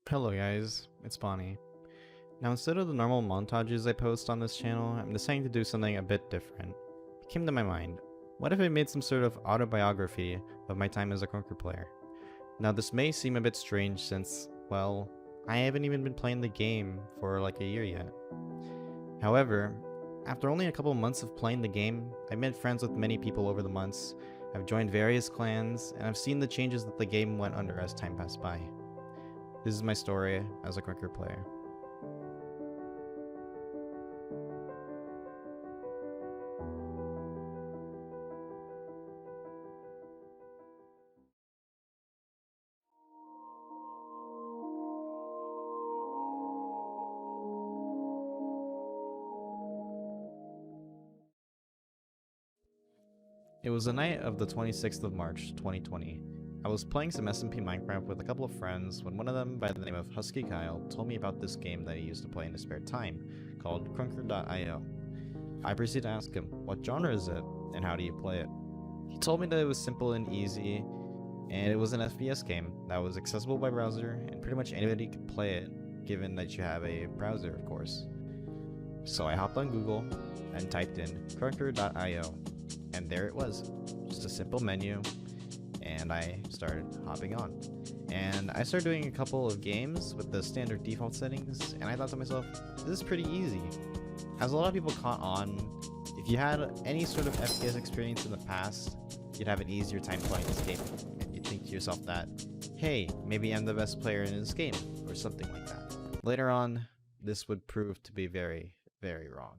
Hello guys, it's Bonnie. Now instead of the normal montages I post on this channel, I'm deciding to do something a bit different. It came to my mind, what if I made some sort of autobiography of my time as a Krunker player? Now this may seem a bit strange since, well, I haven't even been playing the game for like a year yet. However, after only a couple months of playing the game, I've made friends with many people over the months, I've joined various clans, and I've seen the changes that the game went under as time passed by. This is my story as a Krunker player. It was the night of the 26th of March, 2020. I was playing some SMP Minecraft with a couple of friends when one of them, by the name of Husky Kyle, told me about this game that he used to play in his spare time, called Krunker.io. I proceeded to ask him, what genre is it, and how do you play it? He told me that it was simple and easy, and it was an FPS game that was accessible by browser, and pretty much anybody could play it, given that you have a browser, of course. So I hopped on Google and typed in Krunker.io, and there it was, just a simple menu. And I started hopping on. And I started doing a couple of games with the standard default settings, and I thought to myself, this is pretty easy. As a lot of people caught on, if you had any sort of FPS experience in the past, you'd have an easier time playing this game. And you'd think to yourself that, hey, maybe I'm the best player in this game, or something like that. Later on, this would prove to be very, very wrong.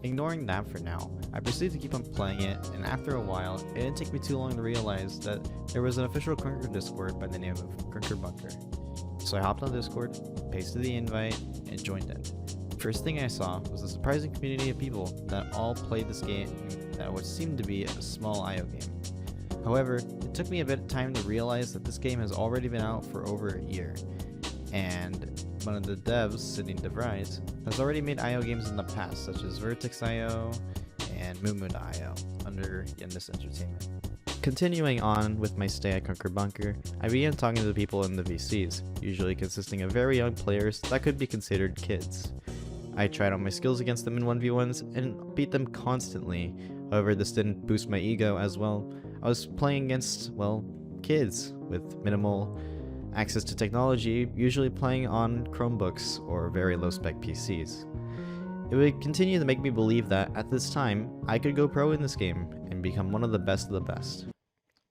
Ignoring that for now, I proceeded to keep on playing it, and after a while, it didn't take me too long to realize that there was an official Krunker Discord by the name of Krunker Bunker. So I hopped on Discord, pasted the invite, and joined it. First thing I saw was a surprising community of people that all played this game that would seem to be a small IO game. However, it took me a bit of time to realize that this game has already been out for over a year, and one of the devs, Sydney DeVries, has already made IO games in the past, such as Vertex.io and Mumu.io, under Yendis Entertainment. Continuing on with my stay at Krunker Bunker, I began talking to the people in the VCs, usually consisting of very young players that could be considered kids. I tried out my skills against them in 1v1s and beat them constantly. However, this didn't boost my ego as well. I was playing against, well, kids with minimal access to technology, usually playing on Chromebooks or very low-spec PCs. It would continue to make me believe that, at this time, I could go pro in this game and become one of the best.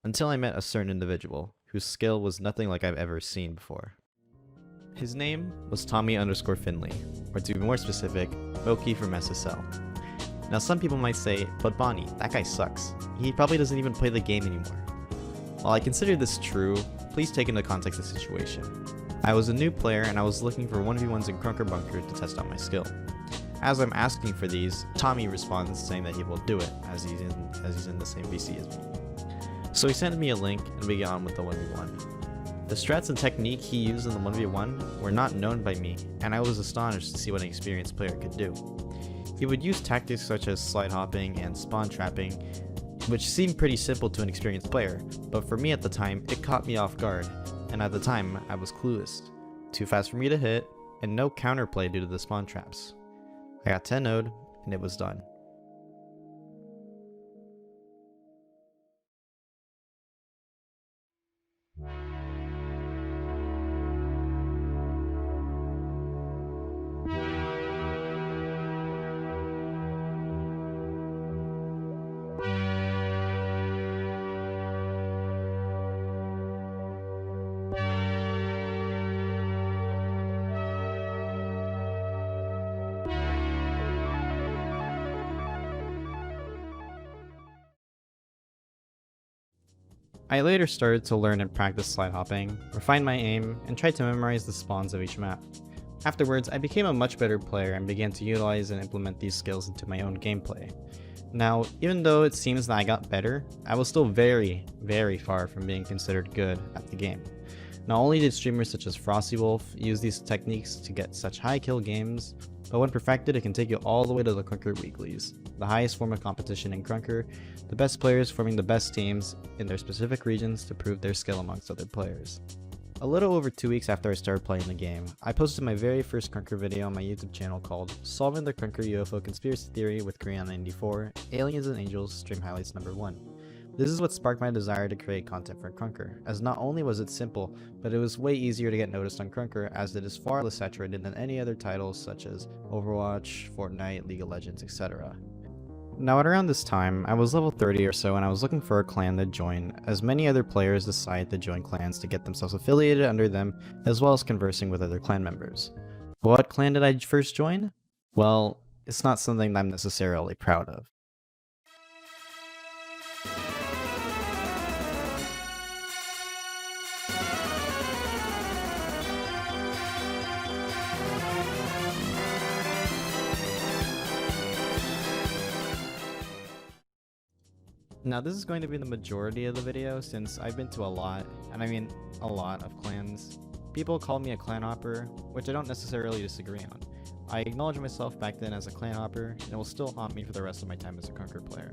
Until I met a certain individual, whose skill was nothing like I've ever seen before. His name was Tommy_Finley, or to be more specific, Oki from SSL. Now some people might say, but Bonnie, that guy sucks. He probably doesn't even play the game anymore. While I consider this true, please take into context the situation. I was a new player and I was looking for 1v1s in Krunker Bunker to test out my skill. As I'm asking for these, Tommy responds saying that he will do it, as he's in the same VC as me. So he sent me a link and we got on with the 1v1. The strats and technique he used in the 1v1 were not known by me, and I was astonished to see what an experienced player could do. He would use tactics such as slide hopping and spawn trapping, which seemed pretty simple to an experienced player, but for me at the time, it caught me off guard, and at the time, I was clueless. Too fast for me to hit, and no counterplay due to the spawn traps. I got 10-0'd, and it was done. I later started to learn and practice slide hopping, refine my aim, and tried to memorize the spawns of each map. Afterwards, I became a much better player and began to utilize and implement these skills into my own gameplay. Now, even though it seems that I got better, I was still very, very far from being considered good at the game. Not only did streamers such as FrostyWolf use these techniques to get such high kill games, but when perfected it can take you all the way to the Krunker Weeklies, the highest form of competition in Krunker, the best players forming the best teams in their specific regions to prove their skill amongst other players. A little over 2 weeks after I started playing the game, I posted my very first Krunker video on my YouTube channel called Solving the Krunker UFO Conspiracy Theory with Korean94, Aliens and Angels Stream Highlights number 1. This is what sparked my desire to create content for Krunker, as not only was it simple, but it was way easier to get noticed on Krunker as it is far less saturated than any other titles such as Overwatch, Fortnite, League of Legends, etc. Now at around this time, I was level 30 or so and I was looking for a clan to join, as many other players decide to join clans to get themselves affiliated under them, as well as conversing with other clan members. What clan did I first join? Well, it's not something that I'm necessarily proud of. Now this is going to be the majority of the video since I've been to a lot, and I mean a lot of clans. People call me a clan hopper, which I don't necessarily disagree on. I acknowledge myself back then as a clan hopper, and it will still haunt me for the rest of my time as a Krunker player.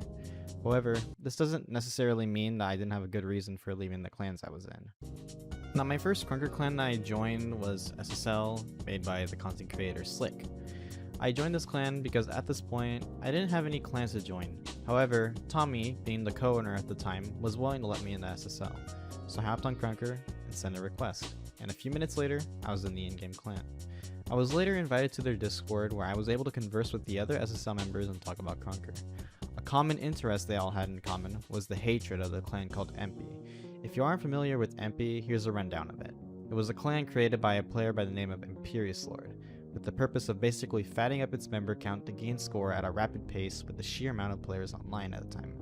However, this doesn't necessarily mean that I didn't have a good reason for leaving the clans I was in. Now my first Krunker clan that I joined was SSL, made by the content creator Slick. I joined this clan because at this point, I didn't have any clans to join. However, Tommy, being the co-owner at the time, was willing to let me in the SSL. So I hopped on Krunker and sent a request, and a few minutes later, I was in the in-game clan. I was later invited to their Discord where I was able to converse with the other SSL members and talk about Krunker. A common interest they all had in common was the hatred of the clan called MP. If you aren't familiar with MP, here's a rundown of it. It was a clan created by a player by the name of Imperious Lord, with the purpose of basically fatting up its member count to gain score at a rapid pace with the sheer amount of players online at the time.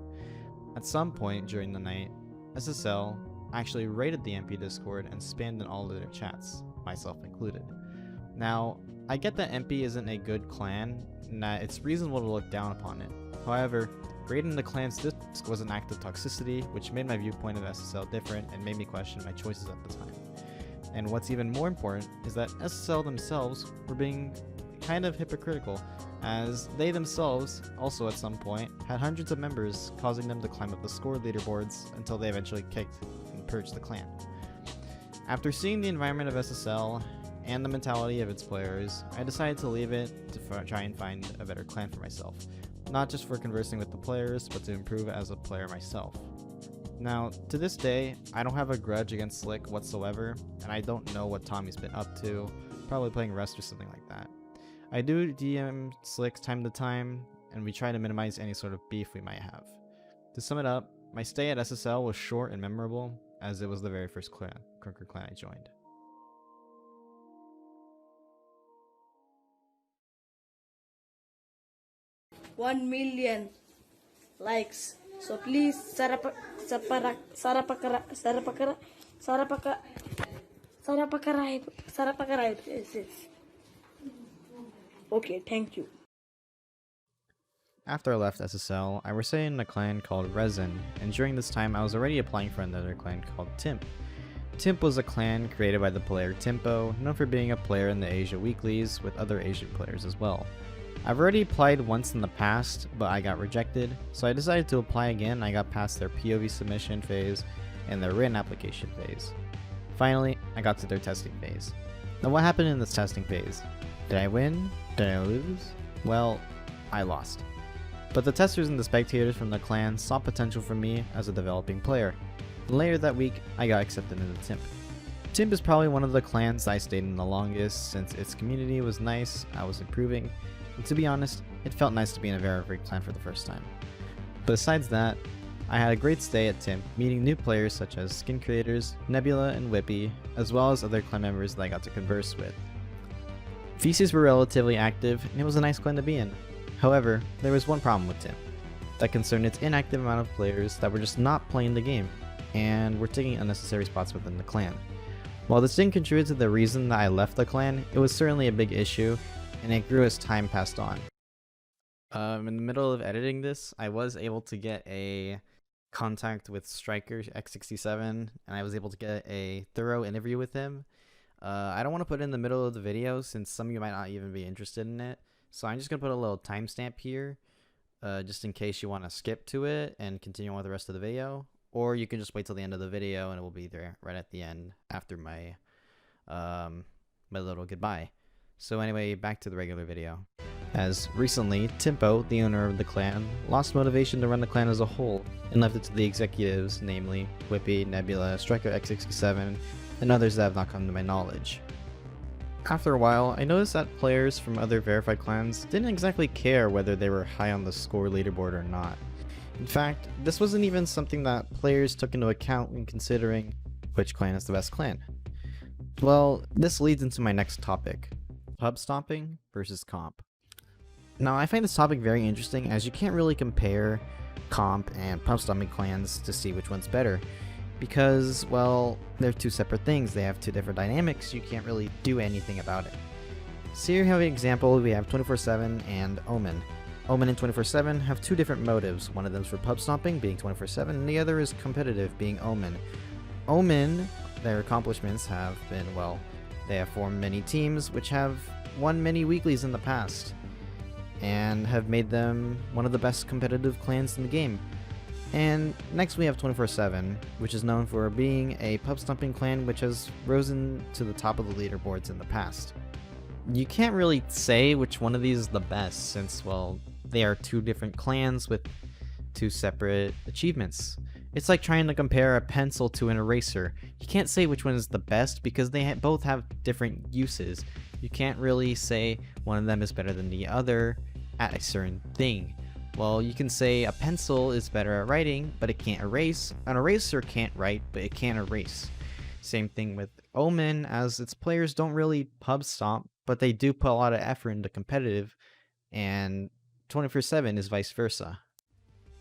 At some point during the night, SSL actually raided the MP Discord and spammed in all of their chats, myself included. Now, I get that MP isn't a good clan, and that it's reasonable to look down upon it. However, raiding the clan's disc was an act of toxicity, which made my viewpoint of SSL different and made me question my choices at the time. And what's even more important is that SSL themselves were being kind of hypocritical, as they themselves also at some point had hundreds of members, causing them to climb up the score leaderboards until they eventually kicked and purged the clan. After seeing the environment of SSL and the mentality of its players, I decided to leave it to try and find a better clan for myself, not just for conversing with the players, but to improve as a player myself. Now, to this day, I don't have a grudge against Slick whatsoever, and I don't know what Tommy's been up to, probably playing Rust or something like that. I do DM Slick time to time, and we try to minimize any sort of beef we might have. To sum it up, my stay at SSL was short and memorable, as it was the very first Krunker clan I joined. One million likes. So please, okay, thank you. After I left SSL, I was in a clan called Resin, and during this time I was already applying for another clan called Timp. Timp was a clan created by the player Timpo, known for being a player in the Asia Weeklies with other Asian players as well. I've already applied once in the past, but I got rejected, so I decided to apply again and I got past their POV submission phase and their written application phase. Finally, I got to their testing phase. Now what happened in this testing phase? Did I win? Did I lose? Well, I lost. But the testers and the spectators from the clan saw potential for me as a developing player. And later that week, I got accepted into Timp. Timp is probably one of the clans I stayed in the longest since its community was nice, I was improving, and to be honest, it felt nice to be in a very free clan for the first time. Besides that, I had a great stay at Timp, meeting new players such as skin creators, Nebula and Whippy, as well as other clan members that I got to converse with. VCs were relatively active, and it was a nice clan to be in. However, there was one problem with Timp, that concerned its inactive amount of players that were just not playing the game, and were taking unnecessary spots within the clan. While this didn't contribute to the reason that I left the clan, it was certainly a big issue, and it grew as time passed on. In the middle of editing this, I was able to get a contact with Striker X67, and I was able to get a thorough interview with him. I don't want to put it in the middle of the video since some of you might not even be interested in it. So I'm just going to put a little timestamp here, just in case you want to skip to it and continue on with the rest of the video. Or you can just wait till the end of the video and it will be there right at the end after my my little goodbye. So anyway, back to the regular video. As recently, Timpo, the owner of the clan, lost motivation to run the clan as a whole and left it to the executives, namely Whippy, Nebula, Striker X67, and others that have not come to my knowledge. After a while, I noticed that players from other verified clans didn't exactly care whether they were high on the score leaderboard or not. In fact, this wasn't even something that players took into account when considering which clan is the best clan. Well, this leads into my next topic, pub stomping versus comp. Now, I find this topic very interesting as you can't really compare comp and pub stomping clans to see which one's better. Because, well, they're two separate things. They have two different dynamics. You can't really do anything about it. So here we have an example. We have 24/7 and Omen. Omen and 24/7 have two different motives. One of them is for pub stomping, being 24/7, and the other is competitive, being Omen. Omen, their accomplishments have been, well, they have formed many teams which have won many weeklies in the past and have made them one of the best competitive clans in the game. And next we have 24/7, which is known for being a pub stomping clan which has risen to the top of the leaderboards in the past. You can't really say which one of these is the best since, well, they are two different clans with two separate achievements. It's like trying to compare a pencil to an eraser. You can't say which one is the best because they both have different uses. You can't really say one of them is better than the other at a certain thing. Well, you can say a pencil is better at writing, but it can't erase. An eraser can't write, but it can erase. Same thing with Omen, as its players don't really pub stomp, but they do put a lot of effort into competitive, and 24/7 is vice versa.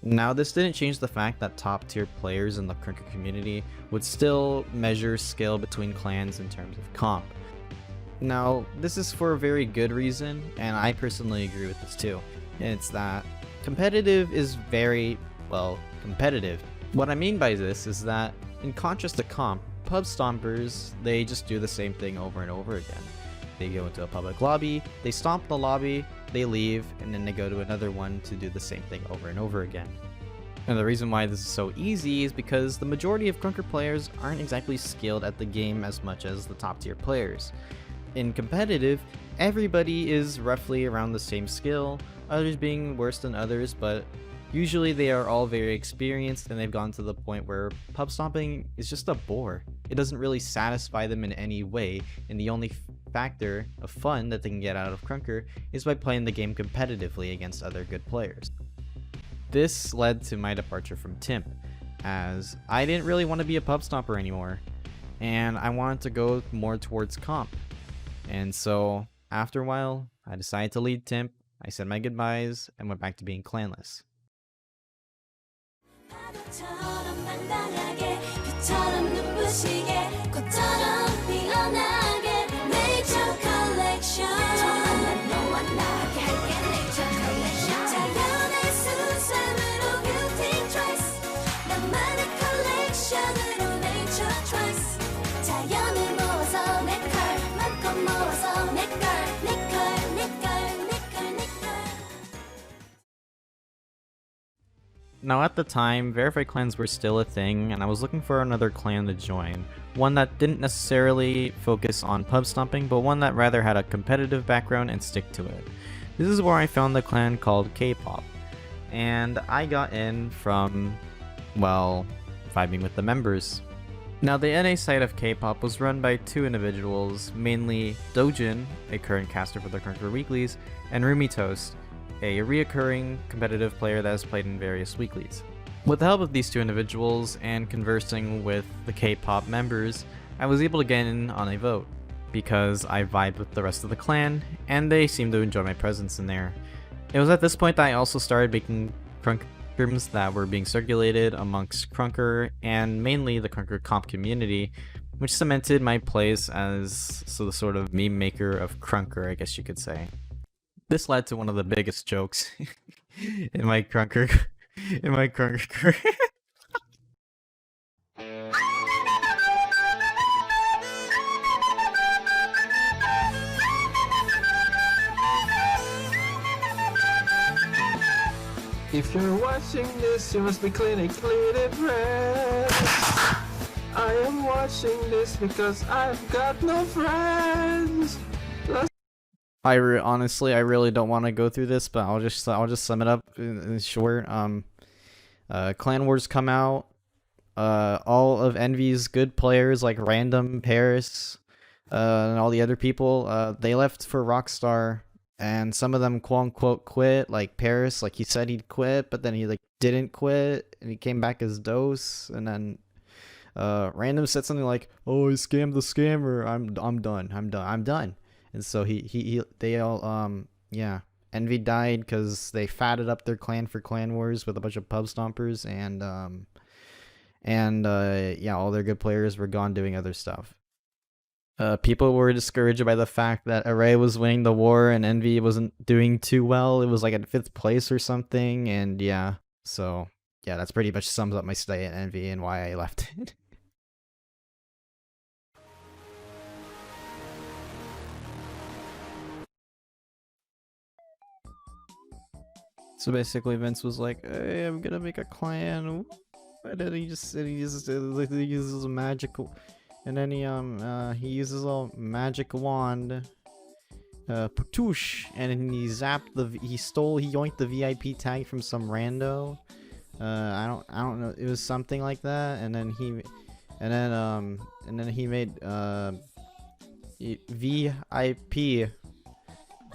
Now, this didn't change the fact that top tier players in the Krunker community would still measure skill between clans in terms of comp. Now, this is for a very good reason, and I personally agree with this too. It's that competitive is very, well, competitive. What I mean by this is that, in contrast to comp, pub stompers, they just do the same thing over and over again. They go into a public lobby, they stomp the lobby, they leave, and then they go to another one to do the same thing over and over again. And the reason why this is so easy is because the majority of Krunker players aren't exactly skilled at the game as much as the top tier players. In competitive, everybody is roughly around the same skill, others being worse than others, but usually they are all very experienced and they've gotten to the point where pub stomping is just a bore. It doesn't really satisfy them in any way, and the only factor of fun that they can get out of Krunker is by playing the game competitively against other good players. This led to my departure from Timp, as I didn't really want to be a pub stomper anymore, and I wanted to go more towards comp. And so, after a while, I decided to leave Timp, I said my goodbyes, and went back to being clanless. Now at the time, verified clans were still a thing, and I was looking for another clan to join. One that didn't necessarily focus on pub stomping, but one that rather had a competitive background and stick to it. This is where I found the clan called K-pop, and I got in from, well, vibing with the members. Now the NA side of K-pop was run by two individuals, mainly Dojin, a current caster for the Krunker Weeklies, and Rumi Toast, a reoccurring competitive player that has played in various weeklies. With the help of these two individuals and conversing with the K-pop members, I was able to get in on a vote, because I vibed with the rest of the clan, and they seemed to enjoy my presence in there. It was at this point that I also started making Krunker rooms that were being circulated amongst Krunker, and mainly the Krunker comp community, which cemented my place as the sort of meme maker of Krunker, I guess you could say. This led to one of the biggest jokes in my Krunker career. If you're watching this, you must be clinically depressed. I am watching this because I've got no friends. Honestly, I really don't want to go through this, but I'll just sum it up in short. Clan Wars come out. All of Envy's good players like Random, Paris, and all the other people, they left for Rockstar, and some of them quote unquote quit. Like Paris, like he said he'd quit, but then he like didn't quit, and he came back as Dose, and then Random said something like, "Oh, I scammed the scammer. I'm done." And so they all yeah, Envy died because they fatted up their clan for Clan Wars with a bunch of pub stompers, and yeah, all their good players were gone doing other stuff. People were discouraged by the fact that Array was winning the war and Envy wasn't doing too well. It was like at 5th place or something, and yeah, so yeah, that's pretty much sums up my stay at Envy and why I left it. So basically, Vince was like, "Hey, I'm gonna make a clan," and then he uses a magical, and then he uses a magic wand, Patoosh, and then he zapped he yoinked the VIP tag from some rando. I don't know, it was something like that, and then he made VIP.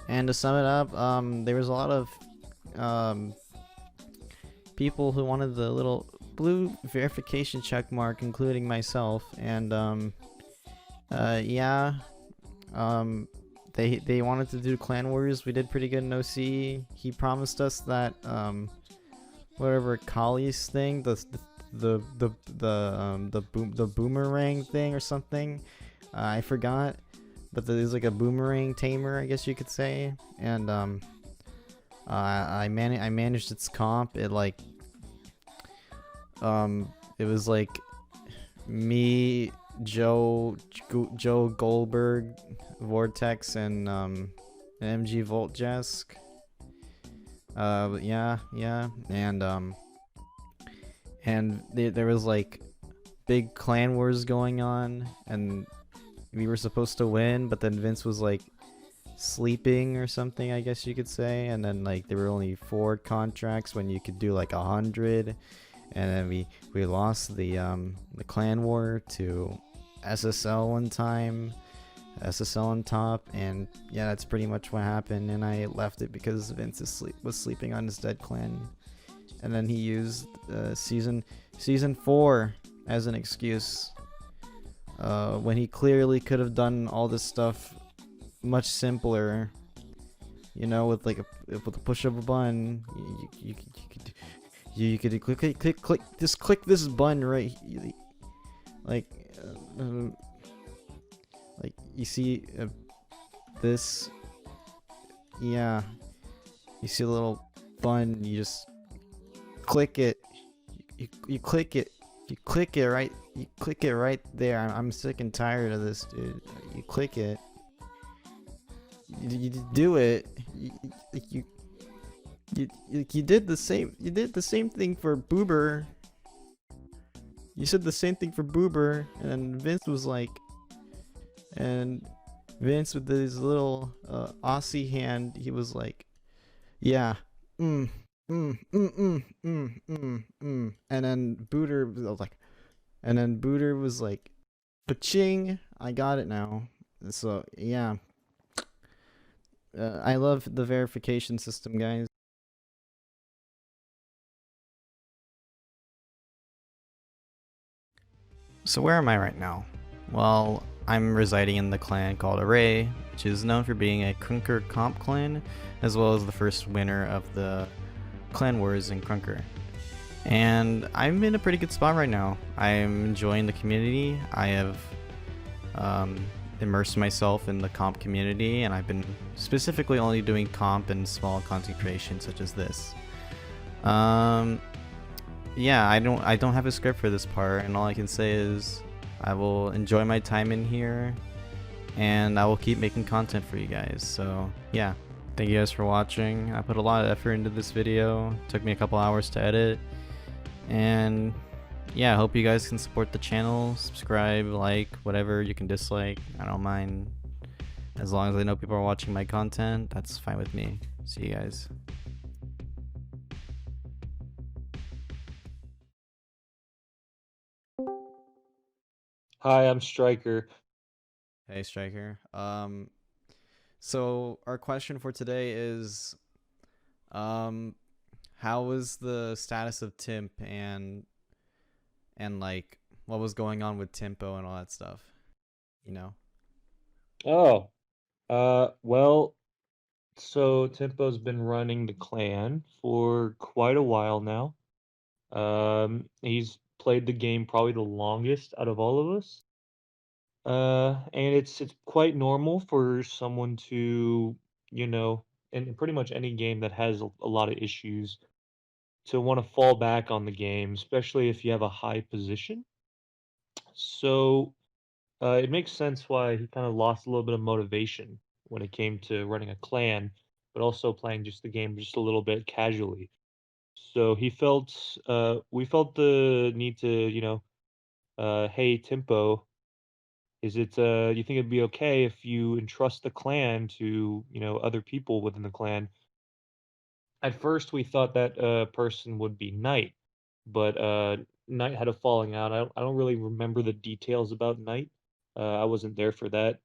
And to sum it up, there was a lot of people who wanted the little blue verification check mark, including myself, and yeah, they wanted to do Clan Wars. We did pretty good in OC. He promised us that whatever Kali's thing, the boomerang thing or something, I forgot, but there's like a boomerang tamer, I guess you could say, and I managed its comp. It like it was like me, Joe Goldberg, Vortex, and MG Voltjesk. Yeah, and there was like big clan wars going on, and we were supposed to win, but then Vince was like sleeping or something, I guess you could say, and then like there were only 4 contracts when you could do like 100, and then we lost the clan war to SSL one time, SSL on top, and yeah, that's pretty much what happened. And I left it because Vince was sleeping on his dead clan, and then he used season 4 as an excuse, when he clearly could have done all this stuff much simpler, you know, with like with a push of a button. You could click just click this button right, like you see this, yeah, you see a little button, you just click it, you click it right, you click it right there. I'm sick and tired of this, dude. You click it, you do it, you did the same thing for Boober. You said the same thing for Boober, and Vince was like, and Vince with his little Aussie hand, he was like, yeah, and then Booter was like, pa-ching, I got it now. So yeah, I love the verification system, guys. So where am I right now? Well, I'm residing in the clan called Array, which is known for being a Krunker comp clan, as well as the first winner of the Clan Wars in Krunker. And I'm in a pretty good spot right now. I'm enjoying the community. I have immersed myself in the comp community, and I've been specifically only doing comp and small content creation such as this. Yeah, I don't have a script for this part, and all I can say is I will enjoy my time in here, and I will keep making content for you guys. So yeah, Thank you guys for watching. I put a lot of effort into this video. It took me a couple hours to edit. And yeah, I hope you guys can support the channel. Subscribe, like, whatever you can dislike. I don't mind. As long as I know people are watching my content, that's fine with me. See you guys. Hi, I'm Striker. Hey, Striker. So our question for today is, how was the status of Timp and like what was going on with Tempo and all that stuff? You know? Oh, well, so Tempo's been running the clan for quite a while now. He's played the game probably the longest out of all of us. And it's quite normal for someone to, you know, in pretty much any game that has a lot of issues, to want to fall back on the game, especially if you have a high position. So, it makes sense why he kind of lost a little bit of motivation when it came to running a clan, but also playing just the game just a little bit casually. So we felt the need to, hey, Tempo, you think it'd be okay if you entrust the clan to, other people within the clan? At first, we thought that person would be Knight, but Knight had a falling out. I don't really remember the details about Knight. I wasn't there for that.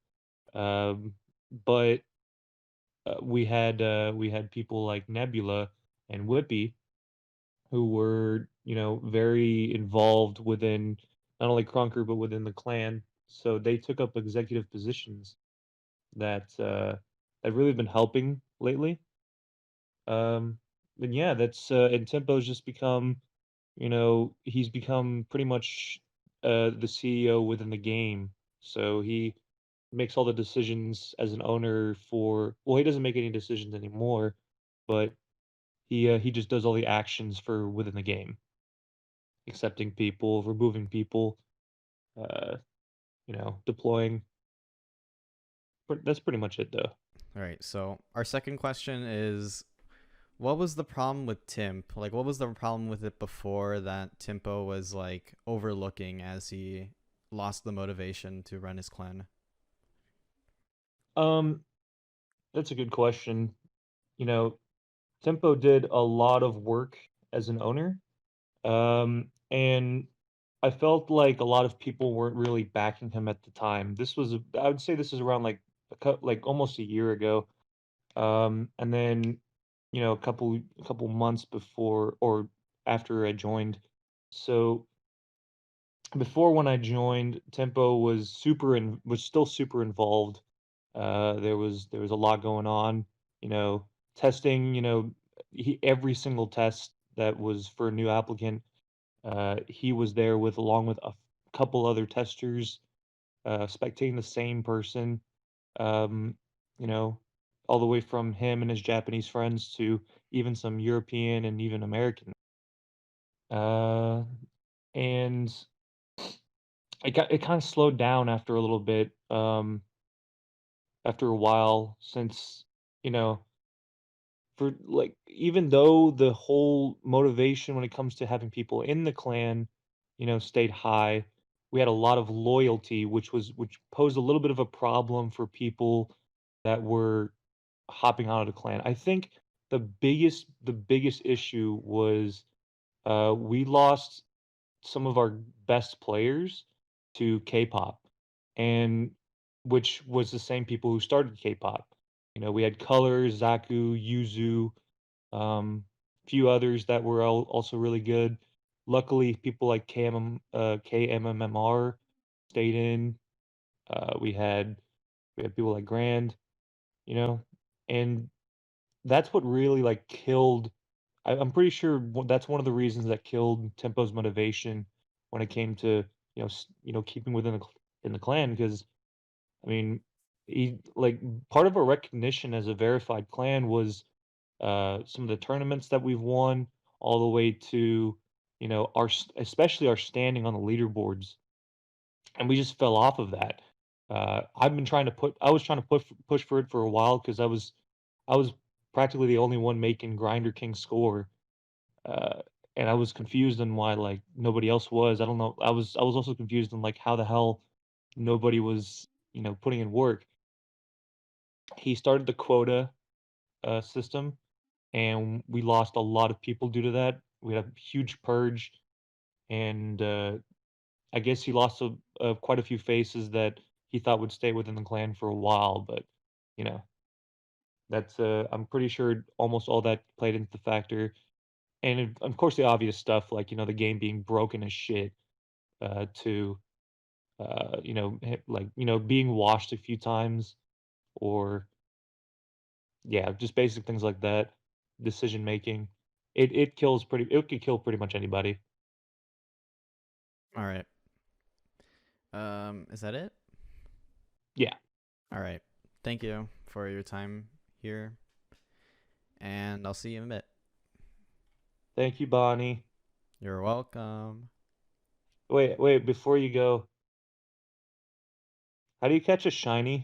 Um, but we had people like Nebula and Whippy who were, very involved within not only Krunker but within the clan. So they took up executive positions that really been helping lately. Um, and yeah, and Tempo's just become, he's become pretty much the CEO within the game. So he makes all the decisions as an owner for, well, he doesn't make any decisions anymore, but he just does all the actions for within the game, accepting people, removing people, uh, deploying. But that's pretty much it, though. All right. So our second question is, what was the problem with Timp? Like, what was the problem with it before that Tempo was like overlooking as he lost the motivation to run his clan? Um, that's a good question. You know, Tempo did a lot of work as an owner, and I felt like a lot of people weren't really backing him at the time. I would say this is around like like almost a year ago. And then, a couple months before or after I joined. So before when I joined, Tempo was still super involved. There was a lot going on, you know, testing, every single test that was for a new applicant, he was there with along with a couple other testers, spectating the same person, um, you know, all the way from him and his Japanese friends to even some European and even American. Uh, and it kind of slowed down after a little bit, after a while, since, you know, for like even though the whole motivation when it comes to having people in the clan, stayed high, we had a lot of loyalty, which posed a little bit of a problem for people that were hopping out of the clan. I think the biggest issue was we lost some of our best players to K-pop, and which was the same people who started K-pop. We had Colors, Zaku, Yuzu, few others that were also really good. Luckily, people like KMMR stayed in. We had people like Grand, you know, and that's what really like killed. I'm pretty sure that's one of the reasons that killed Tempo's motivation when it came to keeping within in the clan, because I mean he like part of our recognition as a verified clan was some of the tournaments that we've won, all the way to especially our standing on the leaderboards, and we just fell off of that. I was trying to push for it for a while because I was practically the only one making Grinder King score. Uh, and I was confused on why like nobody else was. I don't know. I was also confused on like how the hell nobody was, putting in work. He started the quota system, and we lost a lot of people due to that. We had a huge purge, and I guess he lost quite a few faces that he thought would stay within the clan for a while. But you know, that's I'm pretty sure almost all that played into the factor, and of course the obvious stuff like the game being broken as shit, to like being washed a few times, or yeah, just basic things like that. Decision making. It could kill pretty much anybody. All right. Is that it? Yeah. All right. Thank you for your time here, and I'll see you in a bit. Thank you, Bonnie. You're welcome. Wait, before you go, how do you catch a shiny?